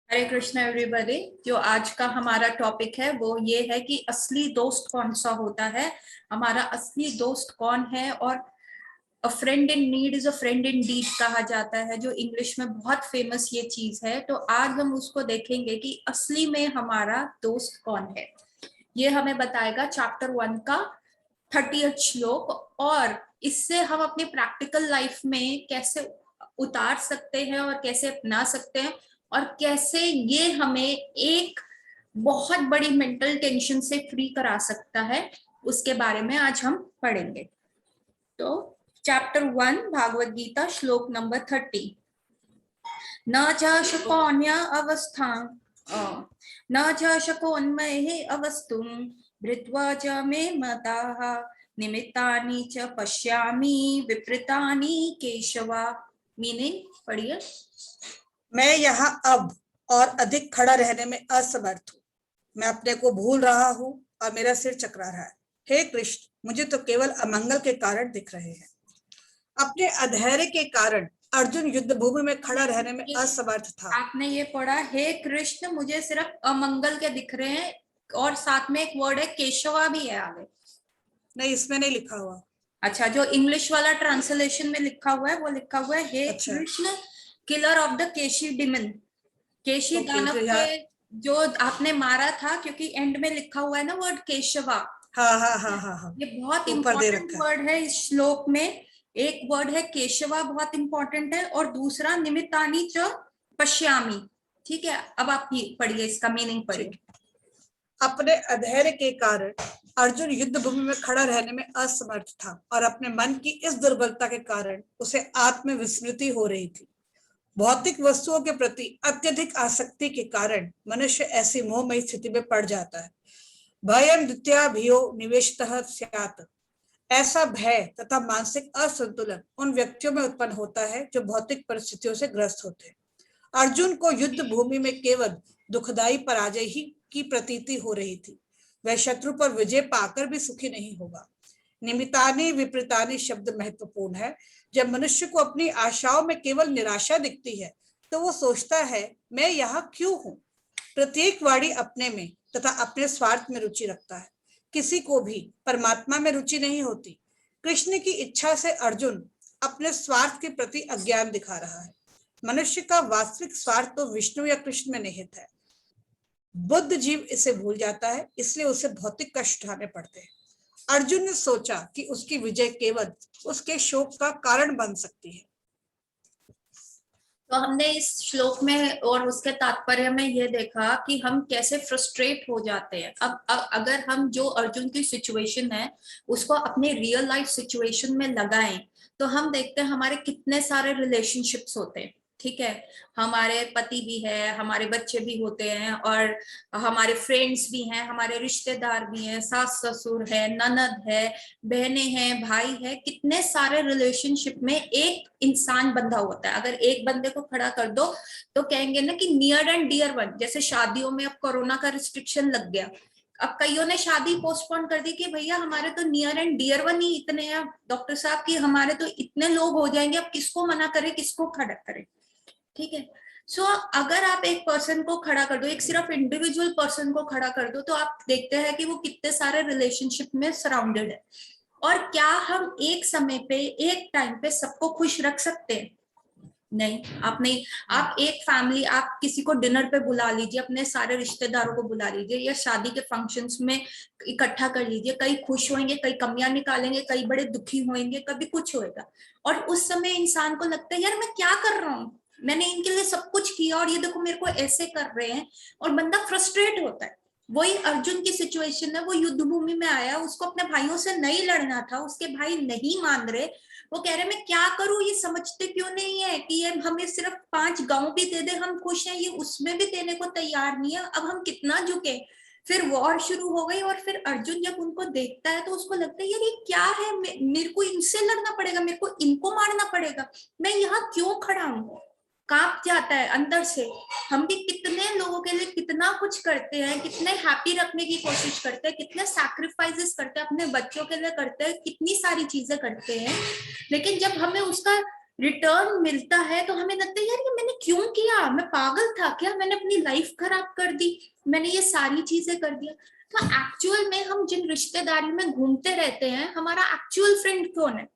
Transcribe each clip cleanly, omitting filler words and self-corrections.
हरे Krishna everybody. जो आज का हमारा टॉपिक है वो ये है कि असली दोस्त कौन सा होता है, हमारा असली दोस्त कौन है। और a friend in need is a friend in deed कहा जाता है, जो इंग्लिश में बहुत फेमस ये चीज है। तो आज हम उसको देखेंगे कि असली में हमारा दोस्त कौन है। ये हमें बताएगा चैप्टर 1 का 30th श्लोक। और इससे हम अपनी प्रैक्टिकल लाइफ में कैसे उतार सकते हैं और कैसे अपना सकते हैं, और कैसे ये हमें एक बहुत बड़ी मेंटल टेंशन से फ्री करा सकता है, उसके बारे में आज हम पढ़ेंगे। तो चैप्टर 1 भागवत गीता श्लोक नंबर 30। न च शकोन्य अवस्था न च शकोन्मये अवस्तुं भृत्वा च मे मताः निमित्तानि च पश्यामि विपरीतानि केशवा। मीनिंग पढ़िए। मैं यहाँ अब और अधिक खड़ा रहने में असमर्थ हूँ। मैं अपने को भूल रहा हूँ और मेरा सिर चकरा रहा है। हे कृष्ण, मुझे तो केवल अमंगल के कारण दिख रहे हैं। अपने अधैर्य के कारण अर्जुन युद्ध भूमि में खड़ा रहने में असमर्थ था। आपने ये पढ़ा, हे कृष्ण मुझे सिर्फ अमंगल के दिख रहे हैं, और साथ में एक वर्ड है केशवा भी है आगे। नहीं, इसमें नहीं लिखा हुआ। अच्छा, जो इंग्लिश वाला ट्रांसलेशन में लिखा हुआ है वो लिखा हुआ है, हे Krishna killer of the Keshi demon. Keshi दानव के जो आपने मारा था, क्योंकि एंड में लिखा हुआ है ना वर्ड केशवा। हाँ। ये बहुत इंपॉर्टेंट वर्ड है इस श्लोक में। एक वर्ड है केशवा, बहुत इंपॉर्टेंट है, और दूसरा निमित्तानि च पश्यामि। ठीक है, अब आप पढ़िए, इसका मीनिंग पढ़िए। अपने अधैर्य के कारण अर्जुन युद्ध भूमि में खड़ा रहने में असमर्थ था और अपने मन की इस दुर्बलता के कारण उसे आत्म विस्मृति हो रही थी। भौतिक वस्तुओं के प्रति अत्यधिक आसक्ति के कारण मनुष्य ऐसी मोहमयी स्थिति में पड़ जाता है। भयं द्वितीयाभियो निवेशतः स्यात्। ऐसा भय तथा मानसिक असंतुलन उन व्यक्तियों में उत्पन्न होता है जो भौतिक परिस्थितियों से ग्रस्त होते हैं। अर्जुन को युद्ध भूमि में केवल दुखदायी पराजय ही की प्रतीति हो रही थी। वह शत्रु पर विजय पाकर भी सुखी नहीं होगा। निमित्तानि विपरीतानि शब्द महत्वपूर्ण है। जब मनुष्य को अपनी आशाओं में केवल निराशा दिखती है तो वो सोचता है, मैं यहाँ क्यों हूँ। प्रत्येक वाणी अपने में तथा अपने स्वार्थ में रुचि रखता है। किसी को भी परमात्मा में रुचि नहीं होती। कृष्ण की इच्छा से अर्जुन अपने स्वार्थ के प्रति अज्ञान दिखा रहा है। मनुष्य का वास्तविक स्वार्थ तो विष्णु या कृष्ण में निहित है। बुद्ध जीव इसे भूल जाता है, इसलिए उसे भौतिक कष्ट उठाने पड़ते हैं। अर्जुन ने सोचा कि उसकी विजय केवल उसके शोक का कारण बन सकती है। तो हमने इस श्लोक में और उसके तात्पर्य में ये देखा कि हम कैसे फ्रस्ट्रेट हो जाते हैं। अब अगर हम जो अर्जुन की सिचुएशन है उसको अपने रियल लाइफ सिचुएशन में लगाएं, तो हम देखते हैं हमारे कितने सारे रिलेशनशिप्स होते हैं। ठीक है, हमारे पति भी है, हमारे बच्चे भी होते हैं, और हमारे फ्रेंड्स भी हैं, हमारे रिश्तेदार भी हैं, सास ससुर है, ननद है, बहनें हैं, भाई है। कितने सारे रिलेशनशिप में एक इंसान बंधा होता है। अगर एक बंदे को खड़ा कर दो तो कहेंगे ना कि नियर एंड डियर वन। जैसे शादियों में अब कोरोना का रिस्ट्रिक्शन लग गया, अब कईयों ने शादी पोस्टपोन कर दी कि भैया हमारे तो नियर एंड डियर वन ही इतने हैं डॉक्टर साहब कि हमारे तो इतने लोग हो जाएंगे, अब किसको मना करें, किसको खड़ा करें। ठीक है, सो अगर आप एक पर्सन को खड़ा कर दो, एक सिर्फ इंडिविजुअल पर्सन को खड़ा कर दो, तो आप देखते हैं कि वो कितने सारे रिलेशनशिप में सराउंडेड है। और क्या हम एक समय पे, एक टाइम पे सबको खुश रख सकते हैं? नहीं, आप नहीं। आप एक फैमिली, आप किसी को डिनर पे बुला लीजिए, अपने सारे रिश्तेदारों को बुला लीजिए, या शादी के फंक्शंस में इकट्ठा कर लीजिए। कई खुश होंगे, कई कमियां निकालेंगे, कई बड़े दुखी होंगे, कभी कुछ होएगा। और उस समय इंसान को लगता है यार मैं क्या कर रहा हूँ, मैंने इनके लिए सब कुछ किया और ये देखो मेरे को ऐसे कर रहे हैं, और बंदा फ्रस्ट्रेट होता है। वही अर्जुन की सिचुएशन है। वो युद्ध भूमि में आया, उसको अपने भाइयों से नहीं लड़ना था, उसके भाई नहीं मान रहे। वो कह रहे मैं क्या करूं, ये समझते क्यों नहीं है कि ये हमें सिर्फ 5 गांव भी दे दे हम खुश हैं, ये उसमें भी देने को तैयार नहीं है, अब हम कितना झुके। फिर वॉर शुरू हो गई, और फिर अर्जुन जब उनको देखता है तो उसको लगता है यार ये क्या है, मेरे को इनसे लड़ना पड़ेगा, मेरे को इनको मारना पड़ेगा, मैं यहाँ क्यों खड़ा हूँ। कांप जाता है अंदर से। हम भी कितने लोगों के लिए कितना कुछ करते हैं, कितने हैप्पी रखने की कोशिश करते हैं, कितने सैक्रिफाइसेस करते हैं, अपने बच्चों के लिए करते हैं, कितनी सारी चीजें करते हैं, लेकिन जब हमें उसका रिटर्न मिलता है तो हमें लगता है यार ये मैंने क्यों किया, मैं पागल था क्या, मैंने अपनी लाइफ खराब कर दी, मैंने ये सारी चीजें कर दिया। तो एक्चुअल में हम जिन रिश्तेदारी में घूमते रहते हैं, हमारा एक्चुअल फ्रेंड कौन है?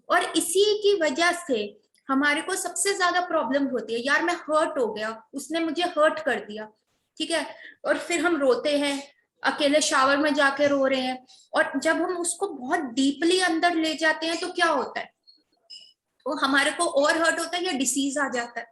और इसी की वजह से हमारे को सबसे ज्यादा प्रॉब्लम होती है, यार मैं हर्ट हो गया, उसने मुझे हर्ट कर दिया, ठीक है। और फिर हम रोते हैं, अकेले शावर में जाके रो रहे हैं। और जब हम उसको बहुत डीपली अंदर ले जाते हैं तो क्या होता है, तो हमारे को और हर्ट होता है या डिसीज आ जाता है।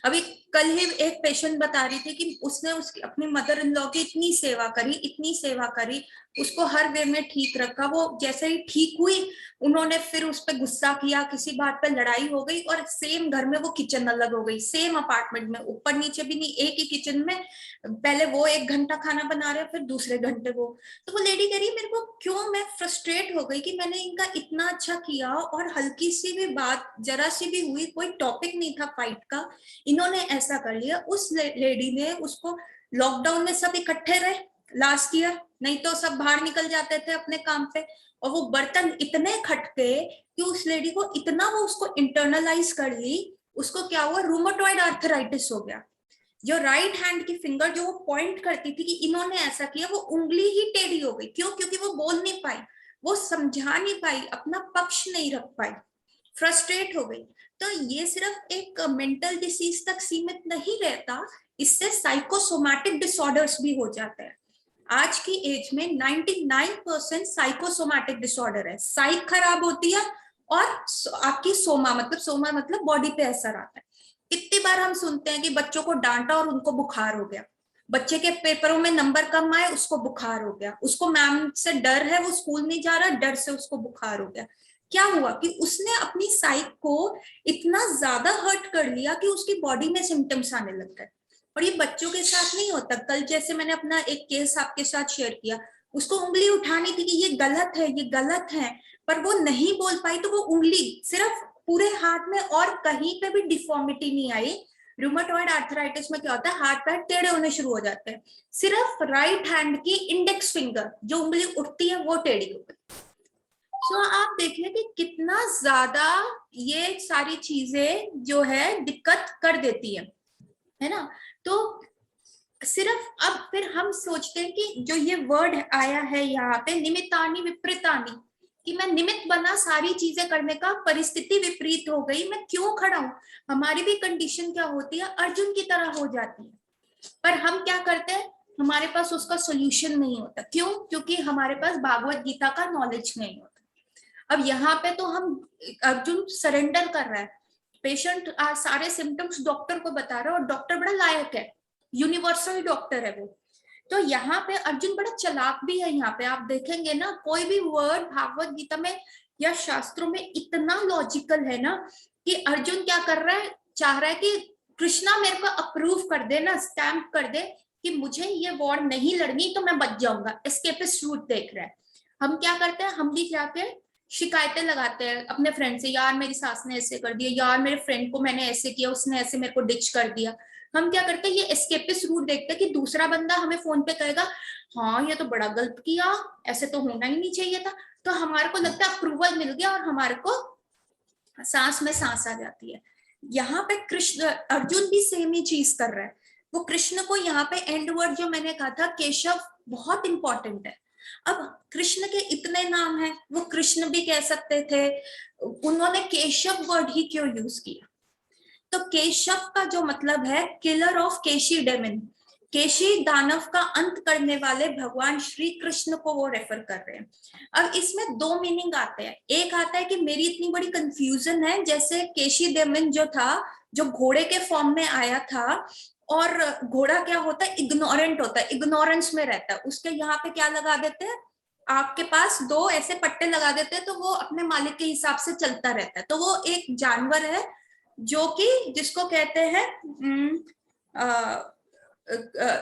अभी कल ही एक पेशेंट बता रही थी कि उसने उसकी अपनी मदर इन लॉ की इतनी सेवा करी, इतनी सेवा करी, उसको हर वे में ठीक रखा, वो जैसे ही ठीक हुई उन्होंने फिर उस पर गुस्सा किया, किसी बात पर लड़ाई हो गई, और सेम घर में वो किचन अलग हो गई, सेम अपार्टमेंट में, ऊपर नीचे भी नहीं, एक ही किचन में। पहले वो 1 घंटा खाना बना रहे, फिर दूसरे घंटे वो। तो वो लेडी कह रही मेरे को क्यों, मैं फ्रस्ट्रेट हो गई कि मैंने इनका इतना अच्छा किया और हल्की सी भी बात, जरा सी भी हुई, कोई टॉपिक नहीं था फाइट का, इन्होंने ऐसा कर लिया। उस लेडी ने उसको, लॉकडाउन में सब इकट्ठे रहे लास्ट ईयर, नहीं तो सब बाहर निकल जाते थे अपने काम पे, और वो बर्तन इतने खटके कि उस लेडी को इतना, वो उसको इंटरनलाइज कर ली, उसको क्या हुआ, रूमेटॉइड आर्थराइटिस हो गया। जो राइट हैंड की फिंगर जो वो पॉइंट करती थी कि इन्होंने ऐसा किया, वो उंगली ही टेढ़ी हो गई। क्यों? क्योंकि वो बोल नहीं पाई, वो समझा नहीं पाई, अपना पक्ष नहीं रख पाई, फ्रस्ट्रेट हो गई। तो ये सिर्फ एक मेंटल डिसीज तक सीमित नहीं रहता, इससे साइकोसोमैटिक डिसऑर्डर्स भी हो जाते हैं। आज की एज में 99% साइकोसोमैटिक डिसऑर्डर है, साइक खराब होती है, और आपकी सोमा मतलब, सोमा मतलब बॉडी पे असर आता है। कितनी बार हम सुनते हैं कि बच्चों को डांटा और उनको बुखार हो गया, बच्चे के पेपरों में नंबर कम आए उसको बुखार हो गया, उसको मैम से डर है, वो स्कूल नहीं जा रहा, डर से उसको बुखार हो गया। क्या हुआ कि उसने अपनी साइक को इतना ज्यादा हर्ट कर लिया कि उसकी बॉडी में सिम्टम्स आने लग गए। और ये बच्चों के साथ नहीं होता। कल जैसे मैंने अपना एक केस आपके साथ शेयर किया, उसको उंगली उठानी थी कि ये गलत है, ये गलत है, पर वो नहीं बोल पाई, तो वो उंगली सिर्फ, पूरे हाथ में और कहीं पे भी डिफॉर्मिटी नहीं आई। रूमेटॉइड आर्थराइटिस में क्या होता है, हाथ पैर टेढ़े होने शुरू हो जाते हैं, सिर्फ राइट हैंड की इंडेक्स फिंगर जो उंगली उठती है वो टेढ़ी हो गई। तो आप देखिए कि कितना ज्यादा ये सारी चीजें जो है दिक्कत कर देती है ना। तो सिर्फ अब फिर हम सोचते हैं कि जो ये वर्ड आया है यहाँ पे, निमित्तानि विपरीतानि, कि मैं निमित्त बना सारी चीजें करने का, परिस्थिति विपरीत हो गई, मैं क्यों खड़ा हूं। हमारी भी कंडीशन क्या होती है, अर्जुन की तरह हो जाती है, पर हम क्या करते हैं, हमारे पास उसका सोल्यूशन नहीं होता। क्यों? क्योंकि हमारे पास भागवत गीता का नॉलेज नहीं होता। अब यहाँ पे तो हम, अर्जुन सरेंडर कर रहा है, पेशेंट सारे सिम्टम्स डॉक्टर को बता रहा है, और डॉक्टर बड़ा लायक है, यूनिवर्सल डॉक्टर है वो। तो यहाँ पे अर्जुन बड़ा चालाक भी है। यहाँ पे आप देखेंगे ना, कोई भी वर्ड भागवत गीता में या शास्त्रों में इतना लॉजिकल है ना, कि अर्जुन क्या कर रहा है, चाह रहा है कि कृष्णा मेरे को अप्रूव कर दे ना, स्टैम्प कर दे कि मुझे ये वॉर नहीं लड़नी तो मैं बच जाऊंगा, एस्केपिस्ट रूट देख रहा है। हम क्या करते हैं, हम भी जाके शिकायतें लगाते हैं अपने फ्रेंड से, यार मेरी सास ने ऐसे कर दिया, यार मेरे फ्रेंड को मैंने ऐसे किया, उसने ऐसे मेरे को डिच कर दिया। हम क्या करते हैं, ये एस्केपिस्ट रूट देखते हैं कि दूसरा बंदा हमें फोन पे कहेगा, हाँ ये तो बड़ा गलत किया, ऐसे तो होना ही नहीं चाहिए था। तो हमारे को लगता है अप्रूवल मिल गया, और हमारे को सांस में सांस आ जाती है। यहाँ पे कृष्ण, अर्जुन भी सेम ही चीज कर रहा है। वो कृष्ण को यहाँ पे एंड वर्ड जो मैंने कहा था केशव, बहुत इंपॉर्टेंट है। अब कृष्ण के इतने नाम हैं, वो कृष्ण भी कह सकते थे, उन्होंने केशव वर्ड ही क्यों यूज किया? तो केशव का जो मतलब है किलर ऑफ केशी डेमन, केशी दानव का अंत करने वाले भगवान श्री कृष्ण को वो रेफर कर रहे हैं। अब इसमें दो मीनिंग आते हैं। एक आता है कि मेरी इतनी बड़ी कंफ्यूजन है, जैसे केशी डेमन जो था, जो घोड़े के फॉर्म में आया था, और घोड़ा क्या होता है, इग्नोरेंट होता है, इग्नोरेंस में रहता है, उसके यहाँ पे क्या लगा देते हैं, आपके पास दो ऐसे पट्टे लगा देते हैं, तो वो अपने मालिक के हिसाब से चलता रहता है। तो वो एक जानवर है जो कि, जिसको कहते हैं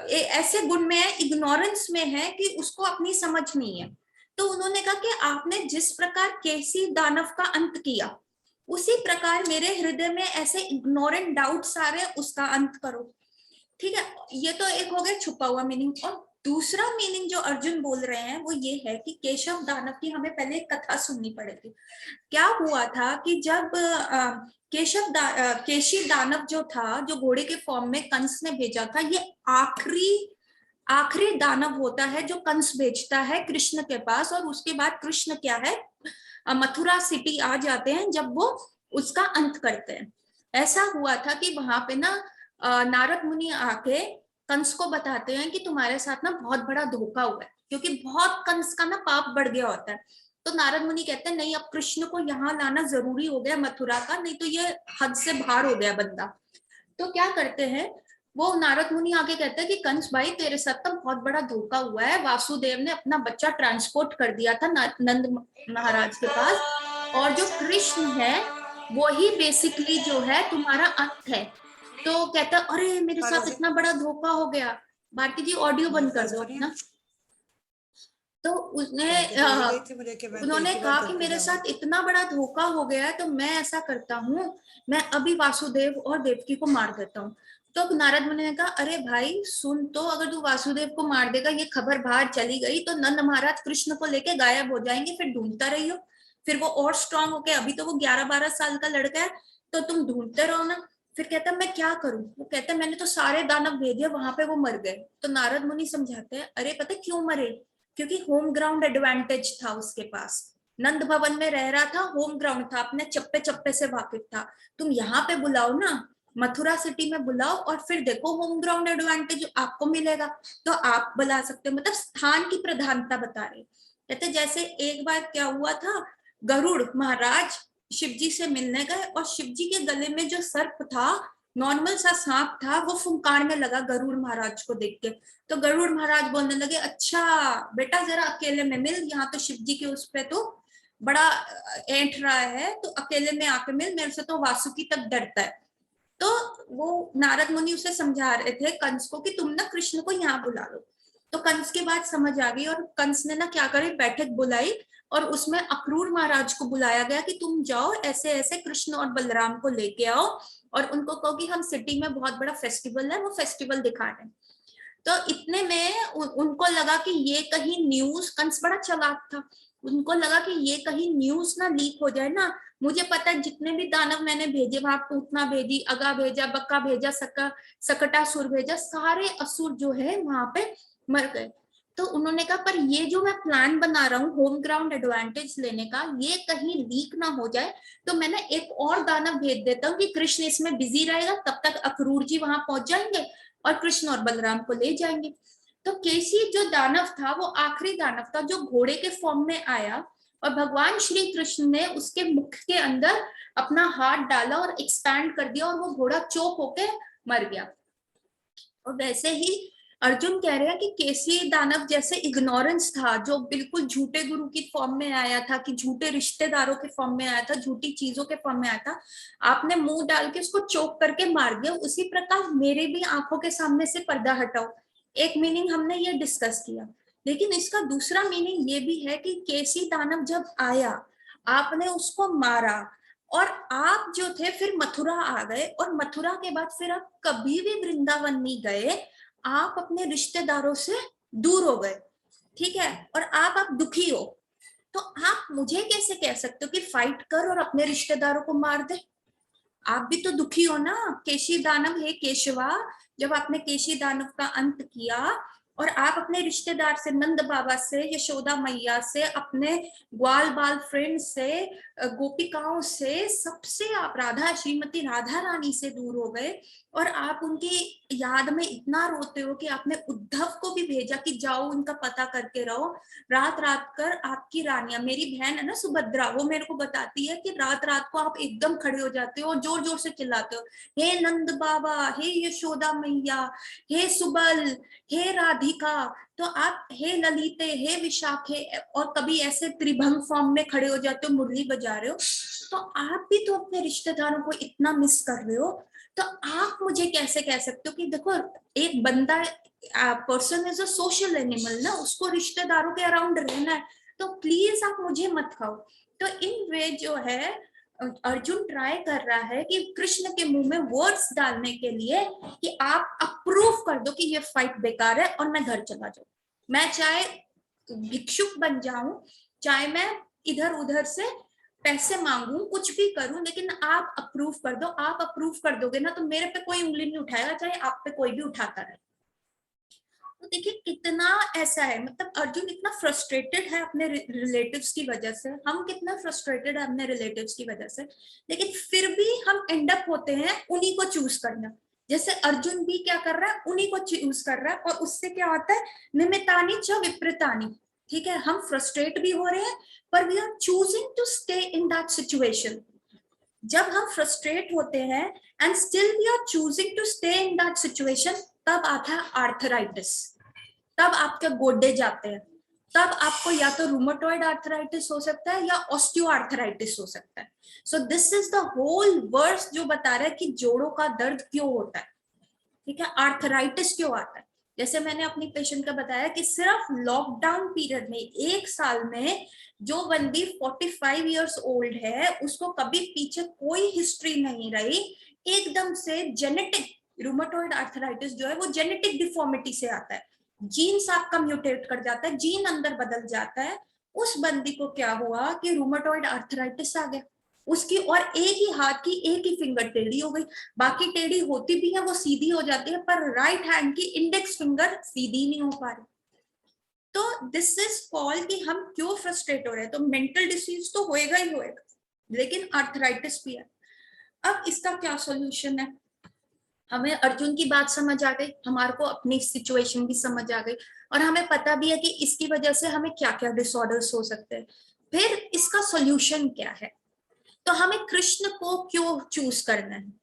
ऐसे गुण में है, इग्नोरेंस में है कि उसको अपनी समझ नहीं है। तो उन्होंने कहा कि आपने जिस प्रकार केसी दानव का अंत किया, उसी प्रकार मेरे हृदय में ऐसे इग्नोरेंट डाउट्स आ रहे हैं, उसका अंत करो। ठीक है, ये तो एक हो गया छुपा हुआ मीनिंग। और दूसरा मीनिंग जो अर्जुन बोल रहे हैं वो ये है कि केशव दानव की हमें पहले एक कथा सुननी पड़ेगी। क्या हुआ था कि जब केशी दानव जो था, जो घोड़े के फॉर्म में कंस ने भेजा था, ये आखिरी दानव होता है जो कंस भेजता है कृष्ण के पास। और उसके बाद कृष्ण क्या है, मथुरा सिटी आ जाते हैं जब वो उसका अंत करते हैं। ऐसा हुआ था कि वहां पे ना नारद मुनि आके कंस को बताते हैं कि तुम्हारे साथ ना बहुत बड़ा धोखा हुआ है, क्योंकि बहुत कंस का ना पाप बढ़ गया होता है। तो नारद मुनि कहते हैं नहीं, अब कृष्ण को यहाँ लाना जरूरी हो गया मथुरा का, नहीं तो ये हद से बाहर हो गया बंदा। तो क्या करते हैं, वो नारद मुनि आगे कहते हैं कि कंस भाई तेरे साथ तो बहुत बड़ा धोखा हुआ है, वासुदेव ने अपना बच्चा ट्रांसपोर्ट कर दिया था नंद महाराज के पास, और जो कृष्ण है वही बेसिकली जो है तुम्हारा अंत है। तो कहता अरे मेरे साथ इतना बड़ा धोखा हो गया। भारती जी ऑडियो बंद कर दो अपना। तो उन्होंने कहा कि मेरे साथ इतना बड़ा धोखा हो गया है, तो मैं ऐसा करता हूँ, मैं अभी वासुदेव और देवकी को मार देता हूँ। तो नारद मुनि ने कहा अरे भाई सुन, तो अगर तू वासुदेव को मार देगा, ये खबर बाहर चली गई तो नंद महाराज कृष्ण को लेके गायब हो जाएंगे, फिर ढूंढता रहियो, फिर वो और स्ट्रांग हो गए। अभी तो वो 11-12 साल का लड़का है, तो तुम ढूंढते रहो ना। फिर कहता मैं क्या करूं, वो कहता मैंने तो सारे दानव भेजे, वहां पे वो मर गए। तो नारद मुनि समझाते हैं अरे पता क्यों मरे, क्योंकि होम ग्राउंड एडवांटेज था उसके पास। नंद भवन में रह रहा था, होम ग्राउंड था, अपने चप्पे चप्पे से वाकिफ था। तुम यहाँ पे बुलाओ ना, मथुरा सिटी में बुलाओ, और फिर देखो होम ग्राउंड एडवांटेज आपको मिलेगा, तो आप बुला सकते हो। मतलब स्थान की प्रधानता बता रहे। कहते जैसे एक बार क्या हुआ था, गरुड़ महाराज शिवजी से मिलने गए, और शिवजी के गले में जो सर्प था, नॉर्मल सा सांप था, वो फुंकारने लगा गरुड़ महाराज को देख के। तो गरुड़ महाराज बोलने लगे अच्छा बेटा जरा अकेले में मिल, यहाँ तो शिव जी के उस पे तो बड़ा ऐंठ रहा है, तो अकेले में आके मिल, मेरे से तो वासुकी तक डरता है। तो वो नारद मुनि उसे समझा रहे थे कंस को कि तुम ना कृष्ण को यहाँ बुला लो। तो कंस की बात समझ आ गई, और कंस ने ना क्या करे, बैठक बुलाई, और उसमें अक्रूर महाराज को बुलाया गया कि तुम जाओ ऐसे ऐसे कृष्ण और बलराम को लेके आओ, और उनको कहो कि हम सिटी में बहुत बड़ा फेस्टिवल है, वो फेस्टिवल दिखा रहे हैं। तो इतने में उनको लगा कि ये कहीं न्यूज, कंस बड़ा चालाक था, उनको लगा कि ये कहीं न्यूज ना लीक हो जाए ना। मुझे पता है जितने भी दानव मैंने भेजे, वहां पूतना भेजी, अगा भेजा, बक्का भेजा, सकटासुर भेजा, सारे असुर जो है वहां पे मर गए। तो उन्होंने कहा पर ये जो मैं प्लान बना रहा हूँ होम ग्राउंड एडवांटेज लेने का, ये कहीं लीक ना हो जाए, तो मैं ना एक और दानव भेज देता हूँ कि कृष्ण इसमें बिजी रहेगा, तब तक अक्रूर जी वहां पहुंच जाएंगे और कृष्ण और बलराम को ले जाएंगे। तो केसी जो दानव था वो आखिरी दानव था जो घोड़े के फॉर्म में आया, और भगवान श्री कृष्ण ने उसके मुख के अंदर अपना हाथ डाला और एक्सपैंड कर दिया, और वो घोड़ा चोक होके मर गया। और वैसे ही अर्जुन कह रहे हैं कि केसी दानव जैसे इग्नोरेंस था, जो बिल्कुल झूठे गुरु की फॉर्म में आया था, कि झूठे रिश्तेदारों के फॉर्म में आया था, झूठी चीजों के फॉर्म में आया था, आपने मुंह डाल के उसको चोक करके मार दिया। उसी प्रकार मेरे भी आंखों के सामने से पर्दा हटाओ। एक मीनिंग हमने ये डिस्कस किया, लेकिन इसका दूसरा मीनिंग ये भी है कि केसी दानव जब आया, आपने उसको मारा, और आप जो थे फिर मथुरा आ गए, और मथुरा के बाद फिर आप कभी भी वृंदावन नहीं गए, आप अपने रिश्तेदारों से दूर हो गए, ठीक है, और आप दुखी हो। तो आप मुझे कैसे कह सकते हो कि फाइट कर और अपने रिश्तेदारों को मार दे? आप भी तो दुखी हो ना। केशी दानव हे केशवा, जब आपने केशी दानव का अंत किया, और आप अपने रिश्तेदार से, नंद बाबा से, यशोदा मैया से, अपने ग्वाल बाल फ्रेंड से, गोपिकाओं से, सबसे आप राधा, श्रीमती राधा रानी से दूर हो गए, और आप उनकी याद में इतना रोते हो कि आपने उद्धव को भी भेजा कि जाओ उनका पता करके रहो। रात रात कर आपकी रानियां, मेरी बहन है ना सुभद्रा, वो मेरे को बताती है कि रात रात को आप एकदम खड़े हो जाते हो और जोर जोर से चिल्लाते हो, हे नंद बाबा, हे यशोदा मैया, हे सुबल, हे राधिका। तो आप हे ललिते, हे विशाखे, और कभी ऐसे त्रिभंग फॉर्म में खड़े हो जाते हो, मुरली बजा रहे हो। तो आप भी तो अपने रिश्तेदारों को इतना मिस कर रहे हो। तो आप मुझे कैसे कह सकते हो कि देखो, एक बंदा, person is a social animal ना, उसको रिश्तेदारों के अराउंड रहना है, तो प्लीज आप मुझे मत खाओ। तो इन वे जो है अर्जुन ट्राई कर रहा है कि कृष्ण के मुंह में वर्ड्स डालने के लिए कि आप अप्रूव कर दो कि ये फाइट बेकार है और मैं घर चला जाऊं। मैं चाहे भिक्षुक बन जाऊं, चाहे मैं इधर उधर से पैसे मांगू, कुछ भी करूं, लेकिन आप अप्रूव कर दो। आप अप्रूव कर दोगे ना तो मेरे पे कोई उंगली नहीं उठाएगा, चाहे आप पे कोई भी उठाता रहे। तो देखिए कितना ऐसा है, मतलब अर्जुन इतना फ्रस्ट्रेटेड है अपने रिलेटिव्स की वजह से, हम कितना फ्रस्ट्रेटेड है अपने रिलेटिव्स की वजह से, लेकिन फिर भी हम एंड अप होते हैं उन्हीं को चूज करना। जैसे अर्जुन भी क्या कर रहा है, उन्हीं को चूज कर रहा है, और उससे क्या होता है, निमित्तानि च विपरीतानि। ठीक है, हम फ्रस्ट्रेट भी हो रहे हैं, पर we are choosing to stay in that situation. जब हम फ्रस्ट्रेट होते हैं and still we are choosing to stay in that situation, तब आता है आर्थराइटिस, तब आपके गोडे जाते हैं, तब आपको या तो रूमेटॉइड आर्थराइटिस हो सकता है या ऑस्टियो आर्थराइटिस हो सकता है। So this is the whole verse जो बता रहा है कि जोड़ों का दर्द क्यों होता है, ठीक है, आर्थराइटिस क्यों आता है। जैसे मैंने अपनी पेशेंट का बताया कि सिर्फ लॉकडाउन पीरियड में, एक साल में, जो बंदी 45 इयर्स ओल्ड है, उसको कभी पीछे कोई हिस्ट्री नहीं रही, एकदम से जेनेटिक रूमेटॉइड आर्थराइटिस जो है वो जेनेटिक डिफॉर्मिटी से आता है, जीन्स आपका म्यूटेट कर जाता है, जीन अंदर बदल जाता है। उस बंदी को क्या हुआ कि रूमेटॉइड आर्थराइटिस आ गया उसकी, और एक ही हाथ की एक ही फिंगर टेढ़ी हो गई, बाकी टेढ़ी होती भी है वो सीधी हो जाती है, पर राइट हैंड की इंडेक्स फिंगर सीधी नहीं हो पा रही। तो दिस इज कॉल्ड कि हम क्यों फ्रस्ट्रेट हो रहे हैं। तो मेंटल डिसीज तो होएगा ही होएगा, लेकिन आर्थराइटिस भी है। अब इसका क्या सॉल्यूशन है, हमें अर्जुन की बात समझ आ गई, हमारे को अपनी सिचुएशन भी समझ आ गई, और हमें पता भी है कि इसकी वजह से हमें क्या क्या डिसऑर्डर्स हो सकते हैं। फिर इसका सॉल्यूशन क्या है, तो हमें कृष्ण को क्यों चूज करना है।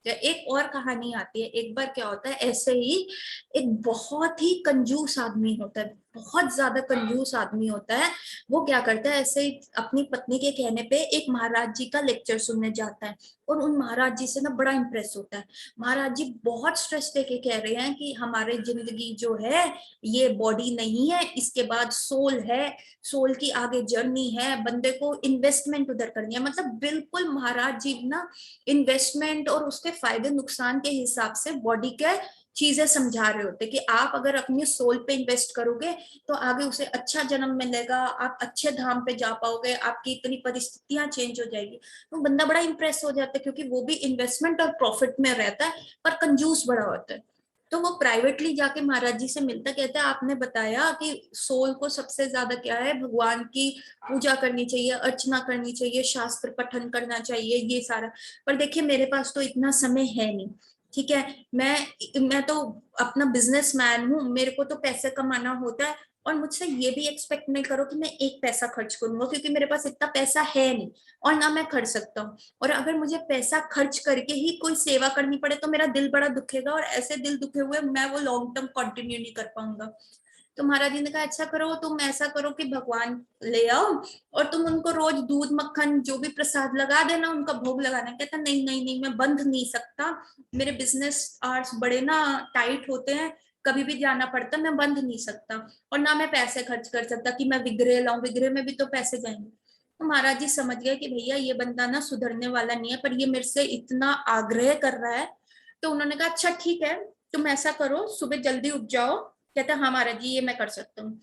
एक और कहानी आती है, एक बार क्या होता है, ऐसे ही एक बहुत ही कंजूस आदमी होता है, बहुत ज्यादा कंजूस आदमी होता है। वो क्या करता है, ऐसे ही अपनी पत्नी के कहने पे एक महाराज जी का लेक्चर सुनने जाता है, और उन महाराज जी से ना बड़ा इंप्रेस होता है। महाराज जी बहुत स्ट्रेस देके कह रहे हैं कि हमारे जिंदगी जो है ये बॉडी नहीं है, इसके बाद सोल है, सोल की आगे जर्नी है, बंदे को इन्वेस्टमेंट उधर करनी है। मतलब बिल्कुल महाराज जी ना इन्वेस्टमेंट और उसके फायदे नुकसान के हिसाब से बॉडी के चीजें समझा रहे होते कि आप अगर अपनी सोल पे इन्वेस्ट करोगे तो आगे उसे अच्छा जन्म मिलेगा, आप अच्छे धाम पे जा पाओगे, आपकी इतनी परिस्थितियां चेंज हो जाएगी। तो बंदा बड़ा इंप्रेस हो जाता है, क्योंकि वो भी इन्वेस्टमेंट और प्रॉफिट में रहता है, पर कंजूस बड़ा होता है। तो वो प्राइवेटली जाके महाराज जी से मिलता, कहता है आपने बताया कि सोल को सबसे ज्यादा क्या है, भगवान की पूजा करनी चाहिए, अर्चना करनी चाहिए, शास्त्र पठन करना चाहिए, ये सारा, पर देखिए मेरे पास तो इतना समय है नहीं। ठीक है, मैं तो अपना बिजनेसमैन हूँ, मेरे को तो पैसे कमाना होता है, और मुझसे ये भी एक्सपेक्ट नहीं करो कि मैं एक पैसा खर्च करूंगा, क्योंकि मेरे पास इतना पैसा है नहीं, और ना मैं खर्च सकता हूँ। और अगर मुझे पैसा खर्च करके ही कोई सेवा करनी पड़े तो मेरा दिल बड़ा दुखेगा, और ऐसे दिल दुखे हुए मैं वो लॉन्ग टर्म कंटिन्यू नहीं कर पाऊंगा। तो महाराज जी ने कहा अच्छा करो, तुम ऐसा करो कि भगवान ले आओ, और तुम उनको रोज दूध मक्खन जो भी प्रसाद लगा देना, उनका भोग लगाना। कहता नहीं नहीं नहीं, मैं बंध नहीं सकता, मेरे बिजनेस आवर्स बड़े ना टाइट होते हैं, कभी भी जाना पड़ता, मैं बंध नहीं सकता, और ना मैं पैसे खर्च कर सकता कि मैं विग्रह लाऊं, विग्रह में भी तो पैसे जाएंगे। तो महाराज जी समझ गए कि भैया ये बंदा ना सुधरने वाला नहीं है, पर ये मेरे से इतना आग्रह कर रहा है। तो उन्होंने कहा अच्छा ठीक है, तुम ऐसा करो, सुबह जल्दी उठ जाओ। कहता हाँ महाराज जी ये मैं कर सकता हूँ,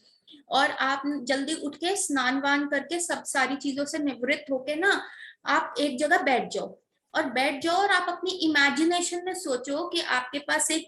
और आप जल्दी उठ के स्नान वान करके सब सारी चीजों से निवृत्त होके ना आप एक जगह बैठ जाओ, और बैठ जाओ, और आप अपनी इमेजिनेशन में सोचो कि आपके पास एक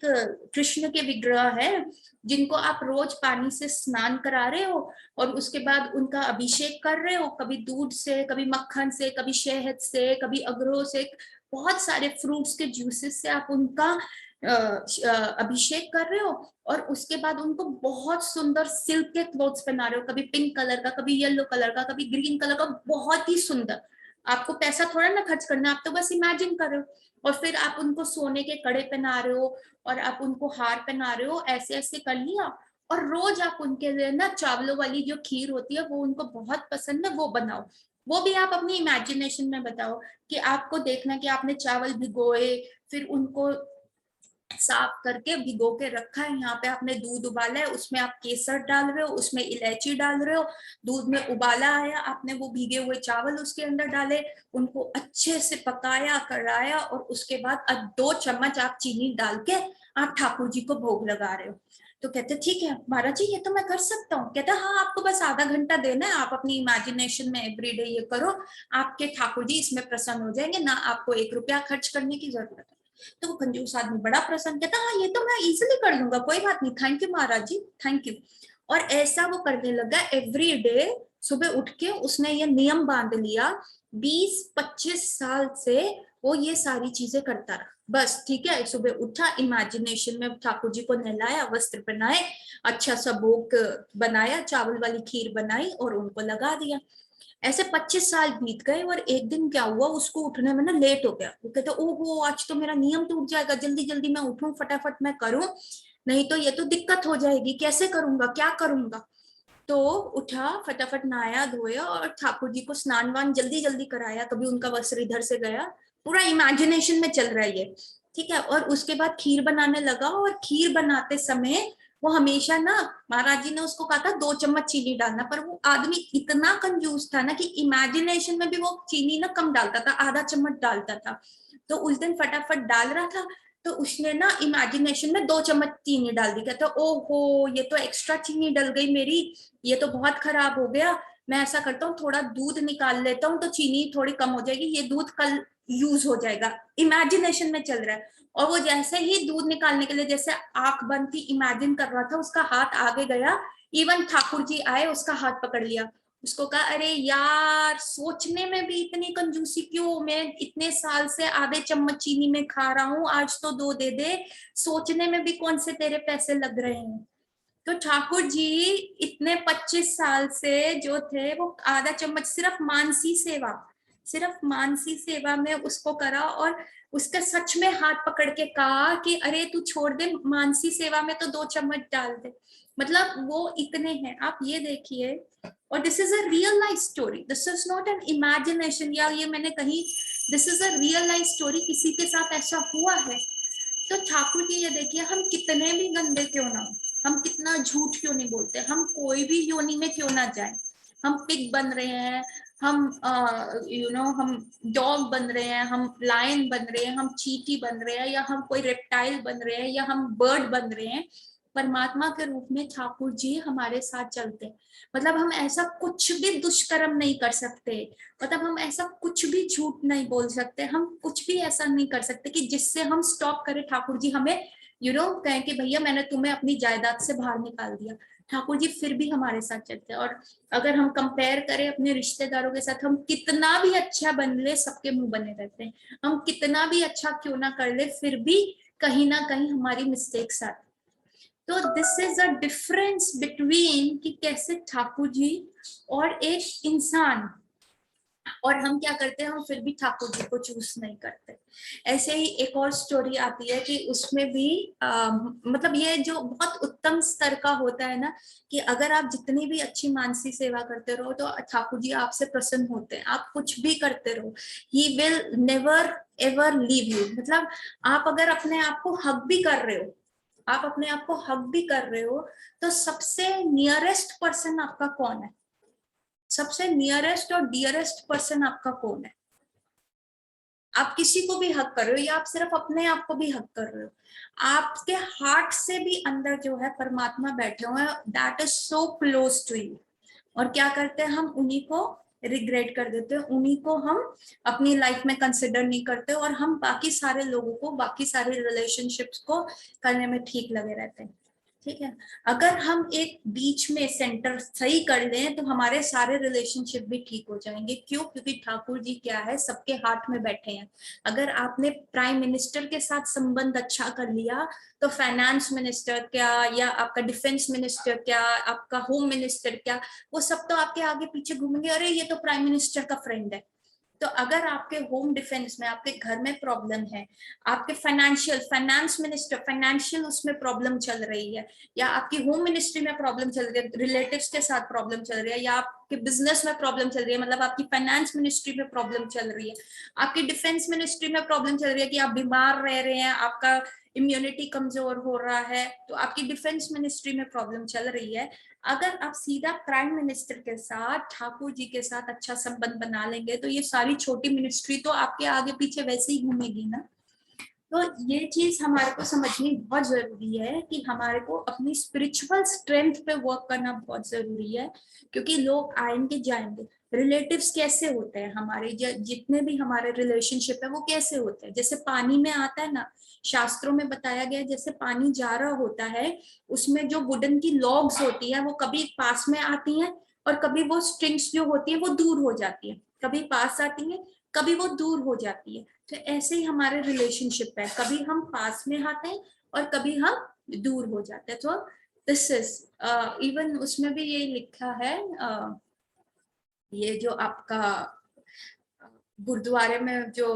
कृष्ण के विग्रह है, जिनको आप रोज पानी से स्नान करा रहे हो, और उसके बाद उनका अभिषेक कर रहे हो, कभी दूध से, कभी मक्खन से, कभी शहद से, कभी अगरों से, बहुत सारे फ्रूट्स के जूसेस से आप उनका अभिषेक कर रहे हो, और उसके बाद उनको बहुत सुंदर सिल्क के क्लोथ्स पहना रहे हो, कभी पिंक कलर का, कभी येलो कलर का, कभी ग्रीन कलर का, बहुत ही सुंदर। आपको पैसा थोड़ा ना खर्च करना, आप तो बस इमेजिन कर रहे हो, और फिर आप उनको सोने के कड़े पहना रहे हो, और आप उनको हार पहना रहे हो, ऐसे ऐसे कर लिया। और रोज आप उनके लिए ना चावलों वाली जो खीर होती है वो उनको बहुत पसंद है, वो बनाओ। वो भी आप अपनी इमेजिनेशन में बताओ कि आपको देखना कि आपने चावल भिगोए, फिर उनको साफ करके भिगो के रखा है, यहाँ पे आपने दूध उबाला है, उसमें आप केसर डाल रहे हो, उसमें इलायची डाल रहे हो, दूध में उबाला आया, आपने वो भीगे हुए चावल उसके अंदर डाले, उनको अच्छे से पकाया कराया, और उसके बाद 2 चम्मच आप चीनी डाल के आप ठाकुर जी को भोग लगा रहे हो। तो कहते ठीक है महाराज जी, ये तो मैं कर सकता हूँ। कहता हाँ, आपको बस आधा घंटा देना है, आप अपनी इमेजिनेशन में एवरीडे ये करो, आपके ठाकुर जी इसमें प्रसन्न हो जाएंगे, ना आपको 1 रुपया खर्च करने की जरूरत है। तो वो कंजूस आदमी बड़ा प्रसन्न, कहता हाँ ये तो मैं इजिली कर लूंगा, कोई बात नहीं, thank you Maharaj ji, thank you. और ऐसा वो करने लगा एवरी डे। सुबह उठ के उसने ये नियम बांध लिया, 20-25 साल से वो ये सारी चीजें करता रहा। बस ठीक है, सुबह उठा, इमेजिनेशन में ठाकुर जी को नहलाया, वस्त्र पहनाए, अच्छा सा भोग बनाया, चावल वाली खीर बनाई और उनको लगा दिया। ऐसे 25 साल बीत गए और एक दिन क्या हुआ, उसको उठने में ना लेट हो गया। वो कहते ओहो, आज तो मेरा नियम टूट जाएगा, जल्दी जल्दी मैं उठूं, फटाफट मैं करूं, नहीं तो ये तो दिक्कत हो जाएगी, कैसे करूंगा, क्या करूंगा। तो उठा, फटाफट नहाया धोया और ठाकुर जी को स्नान वान जल्दी जल्दी कराया। कभी उनका वस्त्र इधर से गया, पूरा इमेजिनेशन में चल रहा है ये, ठीक है। और उसके बाद खीर बनाने लगा, और खीर बनाते समय वो हमेशा ना, महाराज जी ने उसको कहा था 2 चम्मच चीनी डालना, पर वो आदमी इतना कंजूस था ना कि इमेजिनेशन में भी वो चीनी ना कम डालता था, आधा चम्मच डालता था। तो उस दिन फटाफट डाल रहा था, तो उसने ना इमेजिनेशन में 2 चम्मच चीनी डाल दी। कहता ओहो, ये तो एक्स्ट्रा चीनी डल गई मेरी, ये तो बहुत खराब हो गया। मैं ऐसा करता हूँ, थोड़ा दूध निकाल लेता हूँ तो चीनी थोड़ी कम हो जाएगी, ये दूध कल यूज हो जाएगा। इमेजिनेशन में चल रहा है। और वो जैसे ही दूध निकालने के लिए जैसे आंख बंद थी, इमेजिन कर रहा था, उसका हाथ आगे गया, इवन ठाकुर जी आए, उसका हाथ पकड़ लिया। उसको कहा अरे यार, सोचने में भी इतनी कंजूसी क्यों, मैं इतने साल से आधे चम्मच चीनी में खा रहा हूँ, आज तो 2 दे दे, सोचने में भी कौन से तेरे पैसे लग रहे हैं। तो ठाकुर जी इतने 25 साल से जो थे, वो आधा चम्मच सिर्फ मानसी सेवा में उसको करा, और उसका सच में हाथ पकड़ के कहा कि अरे तू छोड़ दे, मानसी सेवा में तो 2 चम्मच डाल दे। मतलब वो इतने हैं, आप ये देखिए। और this is a real life story, this is not an imagination, या ये मैंने कही, this is a real life story, किसी के साथ ऐसा हुआ है। तो ठाकुर जी ये देखिए, हम कितने भी गंदे क्यों ना हो, हम कितना झूठ क्यों नहीं बोलते, हम कोई भी योनि में क्यों ना जाए, हम पिग बन रहे हैं, हम हम डॉग बन रहे हैं, हम लायन बन रहे हैं, हम चींटी बन रहे हैं, या हम कोई रेप्टाइल बन रहे हैं, या हम बर्ड बन रहे हैं, परमात्मा के रूप में ठाकुर जी हमारे साथ चलते हैं। मतलब हम ऐसा कुछ भी दुष्कर्म नहीं कर सकते, मतलब हम ऐसा कुछ भी झूठ नहीं बोल सकते, हम कुछ भी ऐसा नहीं कर सकते कि जिससे हम स्टॉप करें, ठाकुर जी हमें कहें कि भैया मैंने तुम्हें अपनी जायदाद से बाहर निकाल दिया। ठाकुर जी फिर भी हमारे साथ चलते हैं। और अगर हम कंपेयर करें अपने रिश्तेदारों के साथ, हम कितना भी अच्छा बन ले, सबके मुंह बने रहते हैं, हम कितना भी अच्छा क्यों ना कर ले, फिर भी कहीं ना कहीं हमारी मिस्टेक्स आती। तो this is a difference between कि कैसे ठाकुर जी और एक इंसान, और हम क्या करते हैं, हम फिर भी ठाकुर जी को चूज नहीं करते। ऐसे ही एक और स्टोरी आती है कि उसमें भी मतलब ये जो बहुत उत्तम स्तर का होता है ना, कि अगर आप जितनी भी अच्छी मानसी सेवा करते रहो तो ठाकुर जी आपसे प्रसन्न होते हैं, आप कुछ भी करते रहो, he will never ever leave you. मतलब आप अगर अपने आप को हक भी कर रहे हो, आप अपने आप को हक भी कर रहे हो, तो सबसे नियरेस्ट पर्सन आपका कौन है, सबसे नियरेस्ट और डियरेस्ट पर्सन आपका कौन है। आप किसी को भी हक कर रहे हो, या आप सिर्फ अपने आप को भी हक कर रहे हो, आपके हार्ट से भी अंदर जो है परमात्मा बैठे हुए हैं, that is so close to you. और क्या करते हैं, हम उन्हीं को रिग्रेट कर देते हैं, उन्हीं को हम अपनी लाइफ में कंसिडर नहीं करते, और हम बाकी सारे लोगों को, बाकी सारे रिलेशनशिप्स को करने में ठीक लगे रहते हैं। ठीक है, अगर हम एक बीच में सेंटर सही कर लें तो हमारे सारे रिलेशनशिप भी ठीक हो जाएंगे। क्यों? क्योंकि ठाकुर जी क्या है, सबके हाथ में बैठे हैं। अगर आपने प्राइम मिनिस्टर के साथ संबंध अच्छा कर लिया, तो फाइनेंस मिनिस्टर क्या, या आपका डिफेंस मिनिस्टर क्या, आपका होम मिनिस्टर क्या, वो सब तो आपके आगे पीछे घूमेंगे, अरे ये तो प्राइम मिनिस्टर का फ्रेंड है। तो अगर आपके होम डिफेंस में, आपके घर में प्रॉब्लम है, आपके फाइनेंस मिनिस्टर फाइनेंशियल उसमें प्रॉब्लम चल रही है, या आपकी होम मिनिस्ट्री में प्रॉब्लम चल रही है, रिलेटिव्स के साथ प्रॉब्लम चल रही है, या आपके बिजनेस में प्रॉब्लम चल रही है, मतलब आपकी फाइनेंस मिनिस्ट्री में प्रॉब्लम चल रही है, आपकी डिफेंस मिनिस्ट्री में प्रॉब्लम चल रही है कि आप बीमार रह रहे हैं, आपका इम्यूनिटी कमजोर हो रहा है, तो आपकी डिफेंस मिनिस्ट्री में प्रॉब्लम चल रही है। अगर आप सीधा प्राइम मिनिस्टर के साथ, ठाकुर जी के साथ अच्छा संबंध बना लेंगे, तो ये सारी छोटी मिनिस्ट्री तो आपके आगे पीछे वैसे ही घूमेगी ना। तो ये चीज हमारे को समझनी बहुत जरूरी है कि हमारे को अपनी स्पिरिचुअल स्ट्रेंथ पे वर्क करना बहुत जरूरी है, क्योंकि लोग आएंगे जाएंगे। रिलेटिव्स कैसे होते हैं हमारे, जितने भी हमारे रिलेशनशिप है वो कैसे होते हैं, जैसे पानी में आता है ना, शास्त्रों में बताया गया है, जैसे पानी जा रहा होता है उसमें जो वुडन की लॉग्स होती है वो कभी पास में आती हैं और कभी वो स्ट्रिंग्स जो होती है वो दूर हो जाती है, कभी पास आती है कभी वो दूर हो जाती है। तो ऐसे ही हमारे रिलेशनशिप है, कभी हम पास में आते हैं और कभी हम दूर हो जाते हैं। तो दिस इज इवन उसमें भी ये लिखा है, ये जो आपका गुरुद्वारे में जो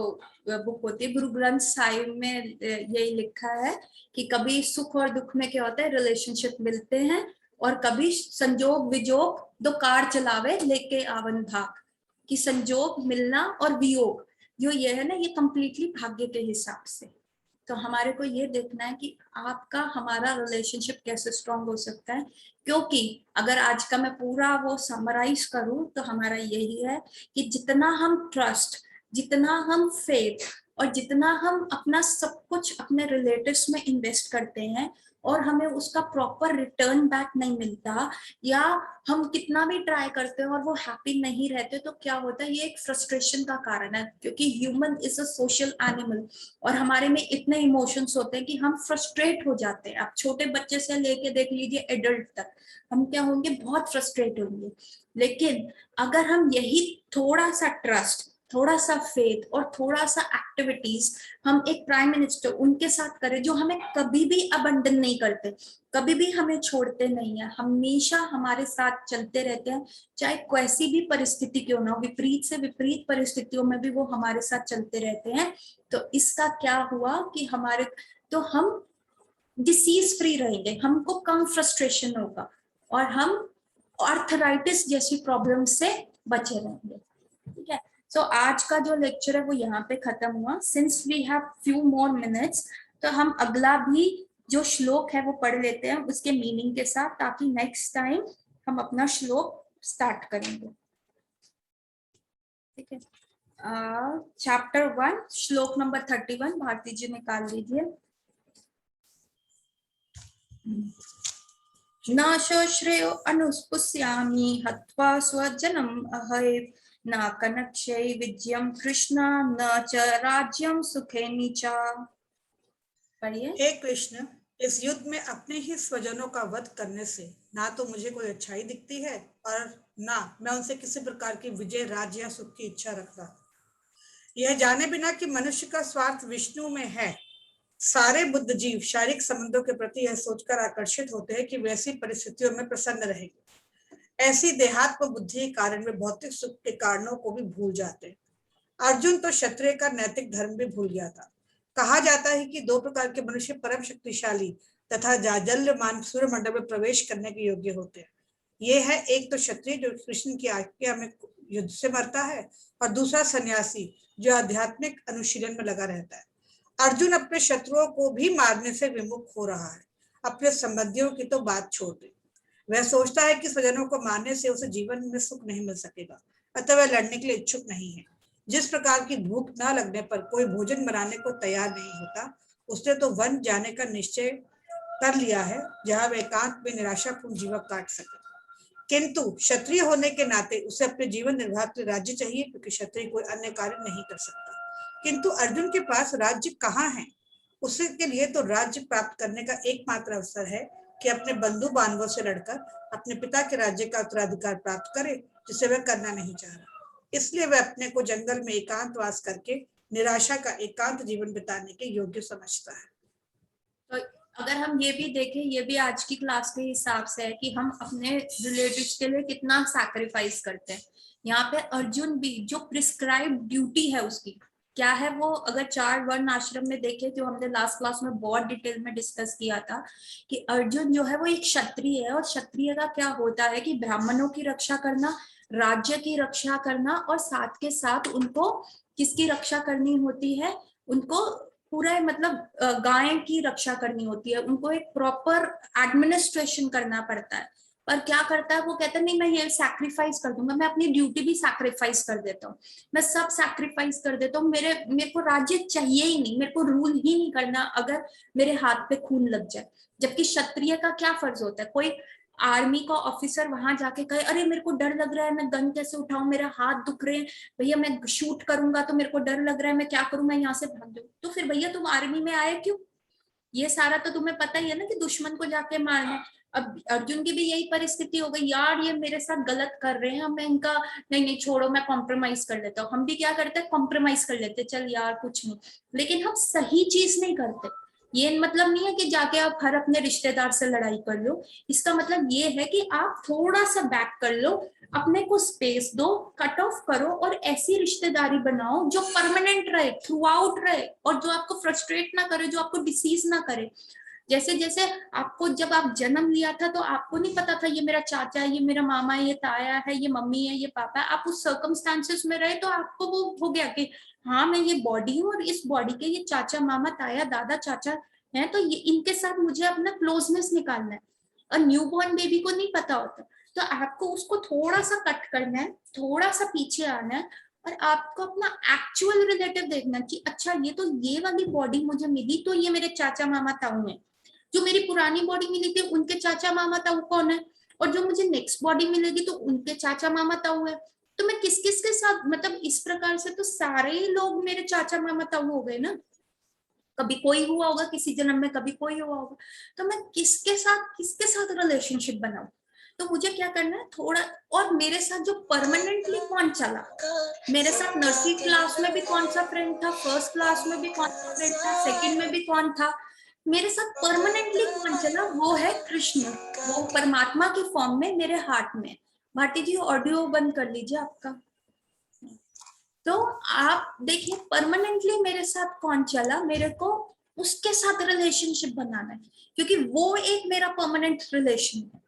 बुक होती है गुरु ग्रंथ साहिब में यही लिखा है कि कभी सुख और दुख में क्या होता है, रिलेशनशिप मिलते हैं, और कभी संजोग विजोग दो कार चलावे लेके आवन भाग, कि संजोग मिलना और वियोग जो ये है ना, ये कंप्लीटली भाग्य के हिसाब से। तो हमारे को ये देखना है कि आपका हमारा रिलेशनशिप कैसे स्ट्रांग हो सकता है, क्योंकि अगर आज का मैं पूरा वो समराइज करूं तो हमारा यही है कि जितना हम ट्रस्ट, जितना हम फेथ और जितना हम अपना सब कुछ अपने रिलेटिव्स में इन्वेस्ट करते हैं और हमें उसका प्रॉपर रिटर्न बैक नहीं मिलता, या हम कितना भी ट्राई करते हैं और वो हैप्पी नहीं रहते, तो क्या होता है, ये एक फ्रस्ट्रेशन का कारण है, क्योंकि human is a social animal और हमारे में इतने इमोशंस होते हैं कि हम फ्रस्ट्रेट हो जाते हैं। आप छोटे बच्चे से लेके देख लीजिए एडल्ट तक, हम क्या होंगे, बहुत फ्रस्ट्रेट होंगे। लेकिन अगर हम यही थोड़ा सा ट्रस्ट, थोड़ा सा फेथ और थोड़ा सा एक्टिविटीज हम एक प्राइम मिनिस्टर उनके साथ करें जो हमें कभी भी अबंडन नहीं करते, कभी भी हमें छोड़ते नहीं है, हमेशा हमारे साथ चलते रहते हैं, चाहे कैसी भी परिस्थिति क्यों ना हो, विपरीत से विपरीत परिस्थितियों में भी वो हमारे साथ चलते रहते हैं। तो इसका क्या हुआ कि हमारे, तो हम डिसीज फ्री रहेंगे, हमको कम फ्रस्ट्रेशन होगा और हम आर्थराइटिस जैसी प्रॉब्लम से बचे रहेंगे। ठीक है, सो आज का जो लेक्चर है वो यहाँ पे खत्म हुआ। Since we have few more minutes, तो हम अगला भी जो श्लोक है वो पढ़ लेते हैं उसके मीनिंग के साथ, ताकि नेक्स्ट टाइम हम अपना श्लोक स्टार्ट करेंगे। ठीक है, चैप्टर 1 श्लोक नंबर 31 भारती जी निकाल लीजिए। नाशो श्रेयो अनुस्पुष्यामि हत्वा स्वजनम अहै न कनक्षै विजयम कृष्ण न च राज्यम सुखेनि च। पढ़िए। हे कृष्ण, इस युद्ध में अपने ही स्वजनों का वध करने से ना तो मुझे कोई अच्छाई दिखती है और ना मैं उनसे किसी प्रकार की विजय, राज्य या सुख की इच्छा रखता। यह जाने बिना कि मनुष्य का स्वार्थ विष्णु में है, सारे बुद्ध जीव शारीरिक संबंधों के प्रति यह सोचकर आकर्षित होते हैं कि वैसी परिस्थितियों में प्रसन्न रहेंगे। ऐसी देहात्म बुद्धि के कारण वे भौतिक सुख के कारणों को भी भूल जाते हैं। अर्जुन तो क्षत्रिय का नैतिक धर्म भी भूल गया था। कहा जाता है कि दो प्रकार के मनुष्य परम शक्तिशाली तथा जाजल्यमान सूर्यमंडल में प्रवेश करने के योग्य होते हैं। ये है, एक तो क्षत्रिय जो कृष्ण की आज्ञा में युद्ध से मरता है, और दूसरा सन्यासी जो आध्यात्मिक अनुशीलन में लगा रहता है। अर्जुन अपने शत्रुओं को भी मारने से विमुख हो रहा है। अपने संबंधियों की तो बात छोड़ दे, वह सोचता है कि स्वजनों को मारने से उसे जीवन में सुख नहीं मिल सकेगा, अतः वह लड़ने के लिए इच्छुक नहीं है। जिस प्रकार की भूख न लगने पर कोई भोजन बनाने को तैयार नहीं होता, उसने तो वन जाने का निश्चय कर लिया है, जहां वह एकांत में निराशापूर्ण जीवन काट सके। किंतु क्षत्रिय होने के नाते उसे अपने जीवन निर्वाह के लिए राज्य चाहिए, क्योंकि क्षत्रिय कोई अन्य कार्य नहीं कर सकता। किंतु अर्जुन के पास राज्य कहाँ है? उसके लिए तो राज्य प्राप्त करने का एकमात्र अवसर है कि अपने बंधु बांधवों से लड़कर अपने पिता के राज्य का उत्तराधिकार प्राप्त करे, जिसे वह करना नहीं चाह रहा। इसलिए वह अपने को जंगल में एकांतवास करके निराशा का एकांत जीवन बिताने के योग्य समझता है। तो अगर हम ये भी देखें, ये भी आज की क्लास के हिसाब से है कि हम अपने रिलेटिव्स के लिए कितना सैक्रिफाइस करते हैं। यहाँ पे अर्जुन भी जो प्रिस्क्राइब ड्यूटी है उसकी क्या है, वो अगर 4 वर्ण आश्रम में देखे, जो हमने लास्ट क्लास में बहुत डिटेल में डिस्कस किया था कि अर्जुन जो है वो एक क्षत्रिय है, और क्षत्रिय का क्या होता है कि ब्राह्मणों की रक्षा करना, राज्य की रक्षा करना, और साथ के साथ उनको किसकी रक्षा करनी होती है, उनको पूरा मतलब गाय की रक्षा करनी होती है, उनको एक प्रॉपर एडमिनिस्ट्रेशन करना पड़ता है। पर क्या करता है वो, कहता है नहीं मैं ये सैक्रिफाइस कर दूंगा, मैं अपनी ड्यूटी भी सैक्रिफाइस कर देता हूँ, मैं सब सैक्रिफाइस कर देता हूँ, मेरे को राज्य चाहिए ही नहीं, मेरे को रूल ही नहीं करना अगर मेरे हाथ पे खून लग जाए। जबकि क्षत्रिय का क्या फर्ज होता है, कोई आर्मी का ऑफिसर वहां जाके कहे अरे मेरे को डर लग रहा है, मैं गन कैसे उठाऊं, मेरा हाथ दुख रहे हैं, भैया मैं शूट करूंगा तो मेरे को डर लग रहा है, मैं क्या करूं, मैं यहाँ से भाग जाऊं, तो फिर भैया तुम आर्मी में आए क्यों? ये सारा तो तुम्हें पता ही है ना कि दुश्मन को जाके मारना। अब अर्जुन की भी यही परिस्थिति हो गई, यार ये मेरे साथ गलत कर रहे हैं, मैं इनका नहीं नहीं छोड़ो मैं कॉम्प्रोमाइज कर लेता हूँ। हम भी क्या करते हैं, कॉम्प्रोमाइज कर लेते हैं, चल यार कुछ नहीं, लेकिन हम सही चीज नहीं करते। ये मतलब नहीं है कि जाके आप हर अपने रिश्तेदार से लड़ाई कर लो, इसका मतलब ये है कि आप थोड़ा सा बैक कर लो, अपने को स्पेस दो, कट ऑफ करो और ऐसी रिश्तेदारी बनाओ जो परमानेंट रहे, थ्रू आउट रहे, और जो आपको फ्रस्ट्रेट ना करे, जो आपको डिसीज ना करे। जैसे जैसे आपको जब आप जन्म लिया था तो आपको नहीं पता था ये मेरा चाचा है, ये मेरा मामा है, ये ताया है, ये मम्मी है, ये पापा है, आप उस सर्कमस्टांसेस में रहे तो आपको वो हो गया कि हाँ मैं ये बॉडी हूँ और इस बॉडी के ये चाचा मामा ताया दादा चाचा है, तो ये इनके साथ मुझे अपना क्लोजनेस निकालना है। और न्यूबॉर्न बेबी को नहीं पता होता, तो आपको उसको थोड़ा सा कट करना है, थोड़ा सा पीछे आना है, और आपको अपना एक्चुअल रिलेटिव देखना कि अच्छा ये तो ये वाली बॉडी मुझे मिली तो ये मेरे चाचा मामा ताऊ है, जो मेरी पुरानी बॉडी मिली थी उनके चाचा मामा ताऊ कौन है, और जो मुझे नेक्स्ट बॉडी मिलेगी तो उनके चाचा मामा ताऊ है। तो मैं किस किस के साथ, मतलब इस प्रकार से तो सारे ही लोग मेरे चाचा मामा ताऊ हो गए ना, कभी कोई हुआ होगा किसी जन्म में, कभी कोई हुआ होगा, तो मैं किसके साथ रिलेशनशिप बनाऊं? तो मुझे क्या करना है थोड़ा, और मेरे साथ जो परमानेंटली कौन चला, मेरे साथ नर्सरी क्लास में भी कौन सा फ्रेंड था, फर्स्ट क्लास में भी कौन सा फ्रेंड था, सेकंड में भी कौन था, मेरे साथ परमानेंटली कौन चला, वो है कृष्ण, वो परमात्मा की फॉर्म में मेरे हार्ट में। भाटी जी ऑडियो बंद कर लीजिए आपका। तो आप देखिए परमानेंटली मेरे साथ कौन चला, मेरे को उसके साथ रिलेशनशिप बनाना है, क्योंकि वो एक मेरा परमानेंट रिलेशन है।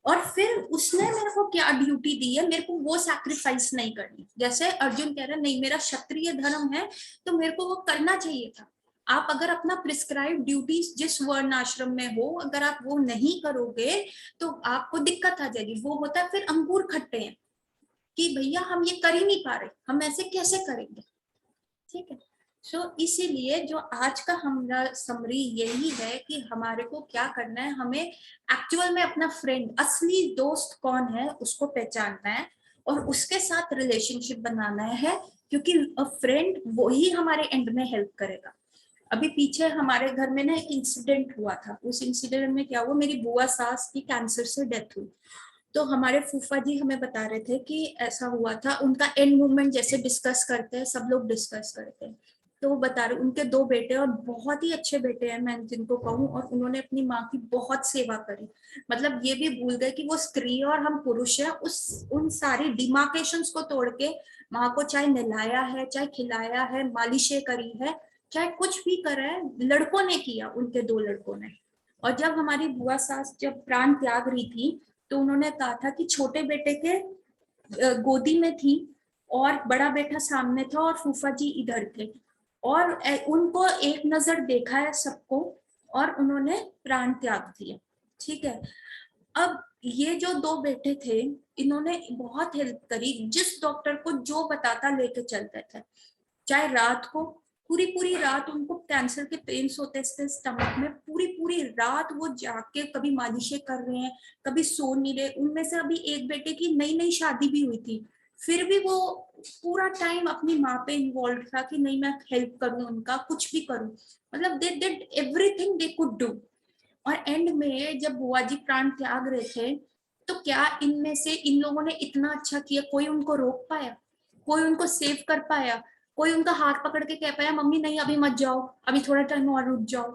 और फिर उसने मेरे को क्या ड्यूटी दी है, मेरे को वो सैक्रिफाइस नहीं करनी। जैसे अर्जुन कह रहा है नहीं मेरा क्षत्रिय धर्म है तो मेरे को वो करना चाहिए था। आप अगर अपना प्रिस्क्राइब ड्यूटीज जिस वर्ण आश्रम में हो, अगर आप वो नहीं करोगे तो आपको दिक्कत आ जाएगी। वो होता है फिर अंगूर खट्टे हैं कि भैया हम ये कर ही नहीं पा रहे, हम ऐसे कैसे करेंगे, ठीक है। सो इसीलिए जो आज का हमारा समरी यही है कि हमारे को क्या करना है, हमें एक्चुअल में अपना फ्रेंड, असली दोस्त कौन है उसको पहचानना है और उसके साथ रिलेशनशिप बनाना है, क्योंकि फ्रेंड वो ही हमारे एंड में हेल्प करेगा। अभी पीछे हमारे घर में ना एक इंसिडेंट हुआ था, उस इंसिडेंट में क्या हुआ, मेरी बुआ सास की कैंसर से डेथ हुई। तो हमारे फूफा जी हमें बता रहे थे कि ऐसा हुआ था, उनका एंड मूवमेंट जैसे डिस्कस करते हैं सब लोग डिस्कस करते हैं, तो वो बता रहे उनके 2 बेटे और बहुत ही अच्छे बेटे हैं मैं जिनको कहूँ, और उन्होंने अपनी माँ की बहुत सेवा करी। मतलब ये भी भूल गए कि वो स्त्री और हम पुरुष हैं, उस उन सारी डिमार्केशंस को तोड़ के माँ को चाहे नहलाया है, चाहे खिलाया है, मालिशें करी है, चाहे कुछ भी करा है, लड़कों ने किया, उनके 2 लड़कों ने। और जब हमारी बुआ सास जब प्राण त्याग रही थी तो उन्होंने कहा था कि छोटे बेटे के गोदी में थी और बड़ा बेटा सामने था और फूफा जी इधर थे, और उनको एक नजर देखा है सबको और उन्होंने प्राण त्याग दिया, ठीक है। अब ये जो 2 बेटे थे इन्होंने बहुत हेल्प करी, जिस डॉक्टर को जो बताता लेके चलते थे, चाहे रात को पूरी पूरी रात उनको कैंसर के पेन्स होते थे स्टमक में, पूरी पूरी रात वो जाके कभी मालिशें कर रहे हैं, कभी सो नहीं रहे। उनमें से अभी एक बेटे की नई नई शादी भी हुई थी, फिर भी वो पूरा टाइम अपनी माँ पे इन्वॉल्व था कि नहीं मैं हेल्प करूं उनका, कुछ भी करूं, मतलब they did everything they could do. और एंड में जब बुआ जी प्राण त्याग रहे थे तो क्या इनमें से इन लोगों ने इतना अच्छा किया, कोई उनको रोक पाया, कोई उनको सेव कर पाया, कोई उनका हाथ पकड़ के कह पाया मम्मी नहीं अभी मत जाओ, अभी थोड़ा टाइम और रुक जाओ?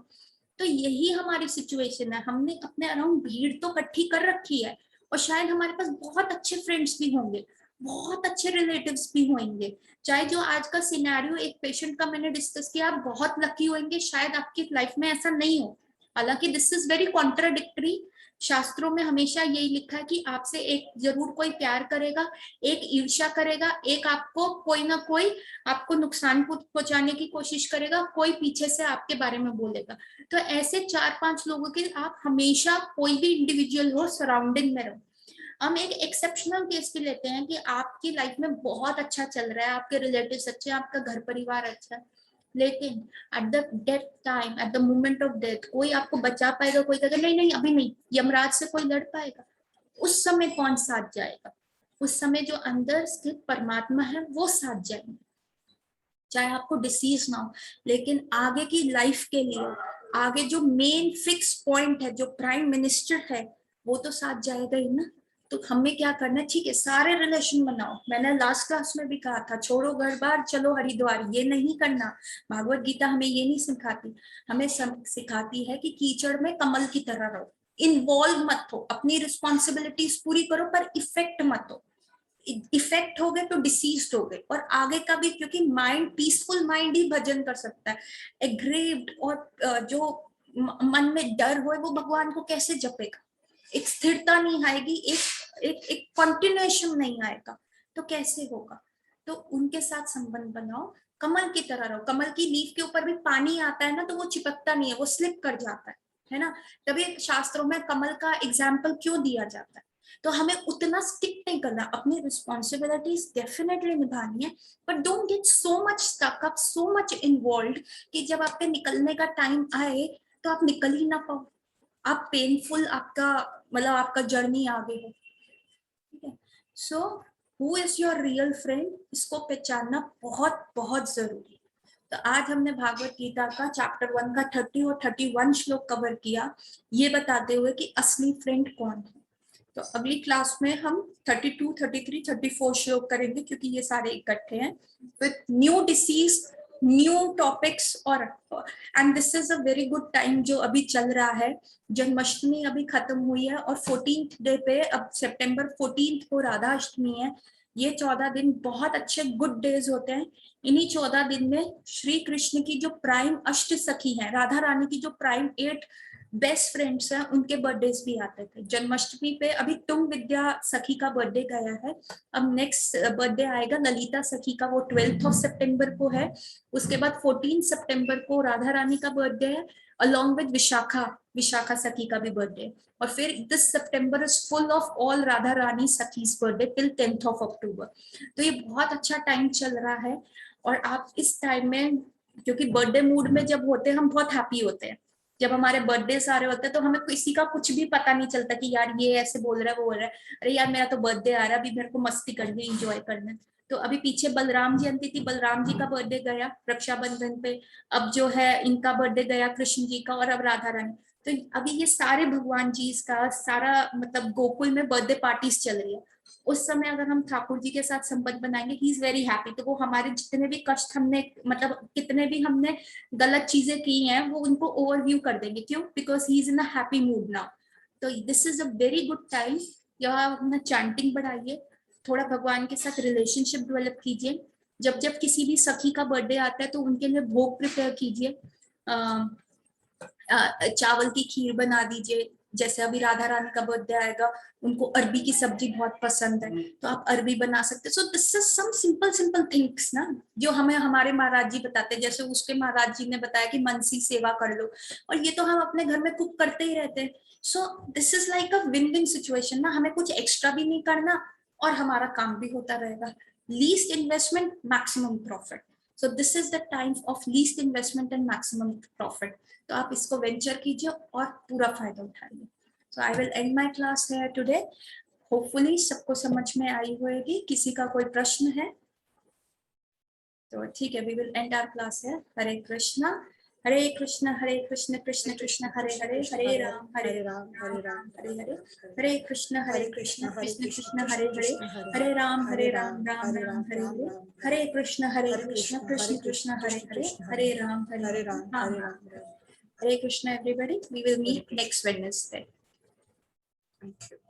तो यही हमारी सिचुएशन है, हमने अपने अराउंड भीड़ तो इकट्ठी कर रखी है और शायद हमारे पास बहुत अच्छे फ्रेंड्स भी होंगे, बहुत अच्छे रिलेटिव्स भी होंगे, चाहे जो आज का सिनेरियो एक पेशेंट का मैंने डिस्कस किया, आप बहुत लकी होंगे, शायद आपकी लाइफ में ऐसा नहीं हो, हालांकि दिस इज वेरी कॉन्ट्राडिक्टरी। शास्त्रों में हमेशा यही लिखा है कि आपसे एक जरूर कोई प्यार करेगा, एक ईर्ष्या करेगा, एक आपको कोई ना कोई आपको नुकसान पहुंचाने की कोशिश करेगा, कोई पीछे से आपके बारे में बोलेगा। तो ऐसे 4-5 लोगों के आप हमेशा, कोई भी इंडिविजुअल हो, सराउंडिंग में रहो। हम एक एक्सेप्शनल केस भी लेते हैं कि आपकी लाइफ में बहुत अच्छा चल रहा है, आपके रिलेटिव्स अच्छे हैं, आपका घर परिवार अच्छा है, लेकिन at the death time, at the moment of death, कोई आपको बचा पाएगा? कोई कहेगा नहीं नहीं अभी नहीं, यमराज से कोई लड़ पाएगा? उस समय कौन साथ जाएगा? उस समय जो अंदर स्थित परमात्मा है वो साथ जाएंगे, चाहे आपको डिसीज ना हो। लेकिन आगे की लाइफ के लिए, आगे जो मेन फिक्स पॉइंट है, जो प्राइम मिनिस्टर है, वो तो साथ जाएगा ही ना। तो हमें क्या करना है? ठीक है, सारे रिलेशन बनाओ। मैंने लास्ट क्लास में भी कहा था, छोड़ो घर बार, चलो हरिद्वार, ये नहीं करना। भागवत गीता हमें ये नहीं सिखाती। हमें सिखाती है कि कीचड़ में कमल की तरह रहो, इन्वॉल्व मत हो, अपनी रिस्पॉन्सिबिलिटीज पूरी करो, पर इफेक्ट मत हो। इफेक्ट हो गए तो डिसीज हो गए। और आगे का भी, क्योंकि माइंड, पीसफुल माइंड ही भजन कर सकता है। एग्रीव्ड और जो मन में डर हो, वो भगवान को कैसे जपेगा? एक स्थिरता नहीं आएगी, एक कंटिन्यूएशन नहीं आएगा, तो कैसे होगा? तो उनके साथ संबंध बनाओ, कमल की तरह रहो। कमल की लीफ के ऊपर भी पानी आता है ना, तो वो चिपकता नहीं है, वो स्लिप कर जाता है ना। तभी शास्त्रों में कमल का एग्जाम्पल क्यों दिया जाता है? तो हमें उतना स्टिक नहीं करना, अपनी रिस्पॉन्सिबिलिटीज डेफिनेटली निभानी है, but don't get so much stuck up, so much involve कि जब आपके निकलने का टाइम आए तो आप निकल ही ना पाओ, आप पेनफुल, आपका मतलब आपका जर्नी आगे हो। ठीक है, so who is your real friend, इसको पहचानना बहुत बहुत जरूरी है। तो आज हमने भागवत गीता का चैप्टर 1 का 30 और 31 श्लोक कवर किया, ये बताते हुए कि असली फ्रेंड कौन है। तो अगली क्लास में हम 32, 33, 34 श्लोक करेंगे, क्योंकि ये सारे इकट्ठे हैं with new disease, new topics. और and this is a very good time जो अभी चल रहा है। जन्माष्टमी अभी खत्म हुई है और 14th डे पे, अब सितंबर 14th को राधा अष्टमी है। ये 14 दिन बहुत अच्छे गुड डेज होते हैं। इन्हीं 14 दिन में श्री कृष्ण की जो प्राइम अष्ट सखी है, राधा रानी की जो प्राइम 8 बेस्ट फ्रेंड्स हैं, उनके बर्थडेज भी आते थे। जन्माष्टमी पे अभी तुंग विद्या सखी का बर्थडे गया है, अब नेक्स्ट बर्थडे आएगा ललिता सखी का, वो 12th ऑफ सितंबर को है। उसके बाद 14 सितंबर को राधा रानी का बर्थडे है, अलॉन्ग विद विशाखा सखी का भी बर्थडे। और फिर this September is full of all Radha Rani sakhis birthday till 10th of October. तो ये बहुत अच्छा टाइम चल रहा है। और आप इस टाइम में, क्योंकि बर्थडे मूड में जब होते हैं हम बहुत हैप्पी होते हैं, जब हमारे बर्थडे सारे होते हैं तो हमें किसी का कुछ भी पता नहीं चलता कि यार ये ऐसे बोल रहा है, वो बोल रहा है, अरे यार मेरा तो बर्थडे आ रहा है, अभी मेरे को मस्ती करनी, एंजॉय करना है। तो अभी पीछे बलराम जयंती थी, बलराम जी का बर्थडे गया रक्षाबंधन पे, अब जो है इनका बर्थडे गया कृष्ण जी का, और अब राधा रानी। तो अभी ये सारे भगवान जी का सारा मतलब गोकुल में बर्थडे पार्टीज चल रही है। उस समय अगर हम ठाकुर जी के साथ संबंध बनाएंगे, ही इज वेरी हैप्पी, तो वो हमारे जितने भी कष्ट हमने, मतलब कितने भी हमने गलत चीजें की हैं, वो उनको ओवरव्यू कर देंगे। क्यों? Because he is in a happy mood now. तो this is a very good time. या अपना चैंटिंग बढ़ाइए, थोड़ा भगवान के साथ रिलेशनशिप डेवलप कीजिए। जब जब किसी भी सखी का बर्थडे आता है तो उनके लिए भोग प्रिपेयर कीजिए, चावल की खीर बना दीजिए। जैसे अभी राधा रानी का बर्थडे आएगा, उनको अरबी की सब्जी बहुत पसंद है, तो आप अरबी बना सकते हैं। So this is some simple simple things ना, जो हमें हमारे महाराज जी बताते हैं। जैसे उसके महाराज जी ने बताया कि मनसी सेवा कर लो, और ये तो हम अपने घर में कुक करते ही रहते हैं। So this is like a win win situation ना, हमें कुछ एक्स्ट्रा भी नहीं करना और हमारा काम भी होता रहेगा। Least investment maximum profit. So this is the time of least investment and maximum profit. तो आप इसको वेंचर कीजिए और पूरा फायदा उठाइए। So I will end my class here today. Hopefully सबको समझ में आई होगी। किसी का कोई प्रश्न है तो ठीक है, we will end our class here. Hare Krishna Hare Krishna Krishna Krishna Hare Hare, Hare Ram Hare Ram Hare Hare, Hare Krishna Krishna Krishna Hare Hare, Hare Ram Ram Ram Hare Hare, Hare Krishna Krishna Krishna Hare Hare, Hare Ram Ram Ram. Hare Krishna, everybody. We will meet next Wednesday. Thank you.